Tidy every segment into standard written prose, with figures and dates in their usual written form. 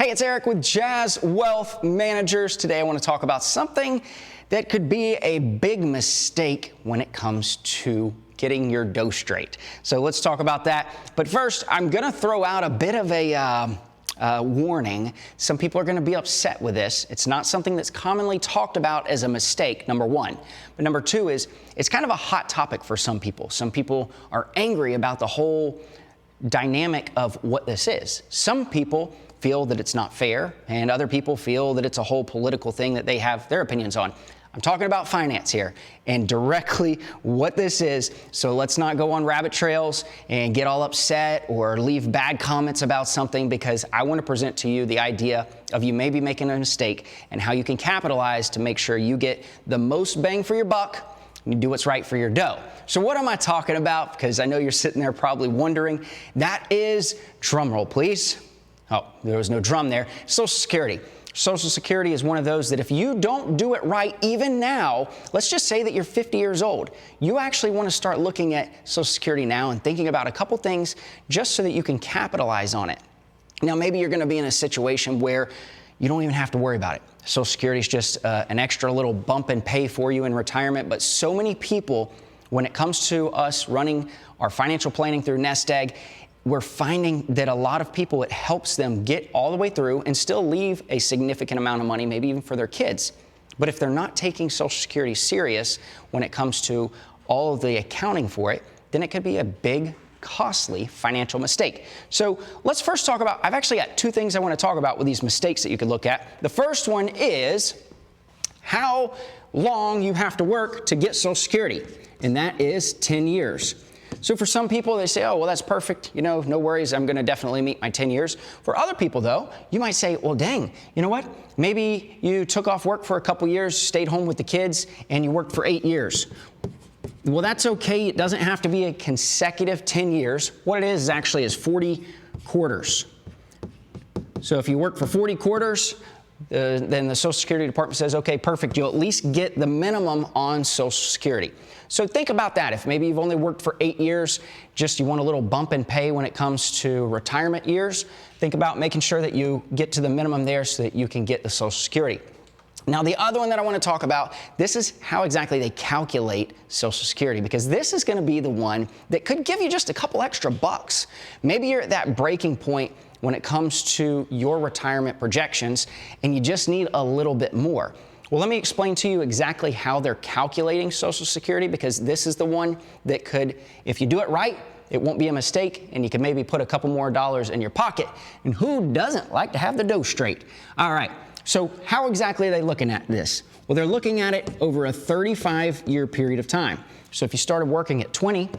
Hey, it's Eric with Jazz Wealth Managers. Today I want to talk about something that could be a big mistake when it comes to getting your dough straight. So let's talk about that. But first, I'm going to throw out a bit of a warning. Some people are going to be upset with this. It's not something that's commonly talked about as a mistake, number one. But number two is it's kind of a hot topic for some people. Some people are angry about the whole dynamic of what this is. Some people feel that it's not fair, and other people feel that it's a whole political thing that they have their opinions on. I'm talking about finance here and directly what this is, so let's not go on rabbit trails and get all upset or leave bad comments about something, because I want to present to you the idea of you maybe making a mistake and how you can capitalize to make sure you get the most bang for your buck and you do what's right for your dough. So what am I talking about? Because I know you're sitting there probably wondering. That is, drum roll please. Oh, there was no drum there. Social Security. Social Security is one of those that if you don't do it right, even now, let's just say that you're 50 years old, you actually want to start looking at Social Security now and thinking about a couple things just so that you can capitalize on it. Now, maybe you're going to be in a situation where you don't even have to worry about it. Social Security is just an extra little bump and pay for you in retirement, but so many people, when it comes to us running our financial planning through Nest Egg, we're finding that a lot of people, it helps them get all the way through and still leave a significant amount of money, maybe even for their kids. But if they're not taking Social Security serious when it comes to all of the accounting for it, then it could be a big, costly financial mistake. So let's first talk about, I've actually got two things I want to talk about with these mistakes that you could look at. The first one is how long you have to work to get Social Security, and that is 10 years. So for some people, they say, oh, well, that's perfect. You know, no worries. I'm going to definitely meet my 10 years. For other people, though, you might say, well, dang, you know what? Maybe you took off work for a couple years, stayed home with the kids, and you worked for 8 years. Well, that's okay. It doesn't have to be a consecutive 10 years. What it is actually is 40 quarters. So if you work for 40 quarters, then the Social Security Department says, okay, perfect. You'll at least get the minimum on Social Security. So think about that. If maybe you've only worked for 8 years, just you want a little bump in pay when it comes to retirement years, think about making sure that you get to the minimum there so that you can get the Social Security. Now, the other one that I want to talk about, this is how exactly they calculate Social Security, because this is going to be the one that could give you just a couple extra bucks. Maybe you're at that breaking point when it comes to your retirement projections and you just need a little bit more. Well, let me explain to you exactly how they're calculating Social Security, because this is the one that could, if you do it right, it won't be a mistake, and you can maybe put a couple more dollars in your pocket. And who doesn't like to have the dough straight? All right, so how exactly are they looking at this? Well, they're looking at it over a 35-year period of time. So if you started working at 20,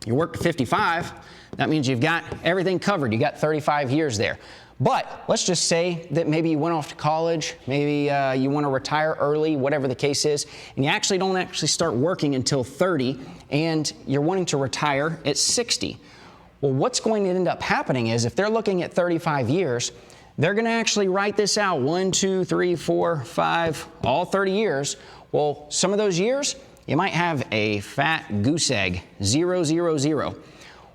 you worked to 55, that means you've got everything covered. You got 35 years there. But let's just say that maybe you went off to college, maybe you want to retire early, whatever the case is, and you actually don't start working until 30, and you're wanting to retire at 60. Well, what's going to end up happening is if they're looking at 35 years, they're going to actually write this out 1, 2, 3, 4, 5, all 30 years. Well, some of those years, you might have a fat goose egg, 0, 0, 0.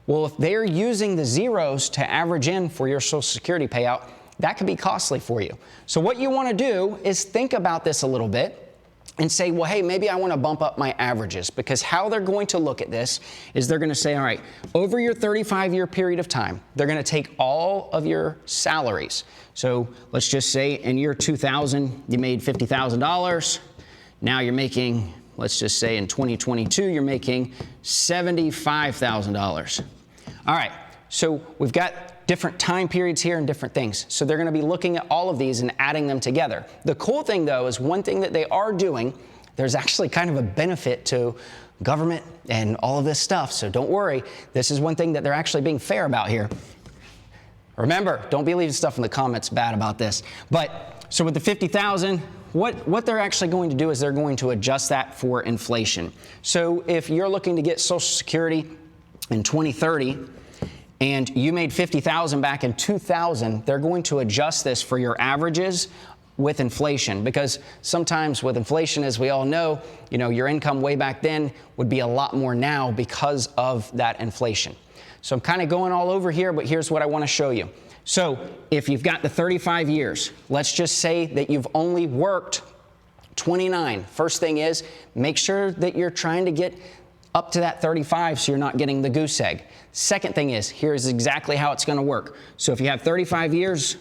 Well, if they're using the zeros to average in for your Social Security payout, that could be costly for you. So what you want to do is think about this a little bit and say, well, hey, maybe I want to bump up my averages, because how they're going to look at this is they're going to say, all right, over your 35-year period of time, they're going to take all of your salaries. So let's just say in year 2000, you made $50,000. Now you're making, let's just say in 2022, you're making $75,000. All right, so we've got different time periods here and different things. So they're going to be looking at all of these and adding them together. The cool thing, though, is one thing that they are doing, there's actually kind of a benefit to government and all of this stuff. So don't worry. This is one thing that they're actually being fair about here. Remember, don't be leaving stuff in the comments bad about this. But so with the 50,000, what they're actually going to do is they're going to adjust that for inflation. So if you're looking to get Social Security in 2030 and you made 50,000 back in 2000, they're going to adjust this for your averages with inflation, because sometimes with inflation, as we all know, your income way back then would be a lot more now because of that inflation. So I'm kind of going all over here, but here's what I want to show you. So if you've got the 35 years, let's just say that you've only worked 29. First thing is, make sure that you're trying to get up to that 35 so you're not getting the goose egg. Second thing is, here's exactly how it's going to work. So if you have 35 years,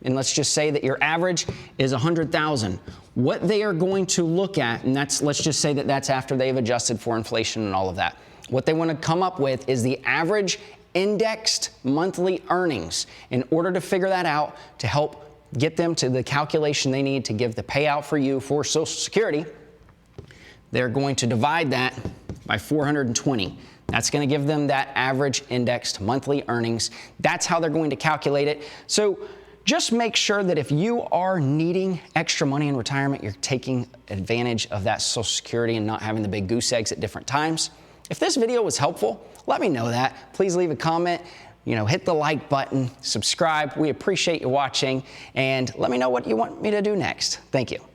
and let's just say that your average is 100,000, what they are going to look at, and let's just say that that's after they've adjusted for inflation and all of that. What they want to come up with is the average indexed monthly earnings in order to figure that out to help get them to the calculation they need to give the payout for you for Social Security. They're going to divide that by 420. That's going to give them that average indexed monthly earnings. That's how they're going to calculate it. So just make sure that if you are needing extra money in retirement, you're taking advantage of that Social Security and not having the big goose eggs at different times. If this video was helpful, let me know that. Please leave a comment, hit the like button, subscribe. We appreciate you watching, and let me know what you want me to do next. Thank you.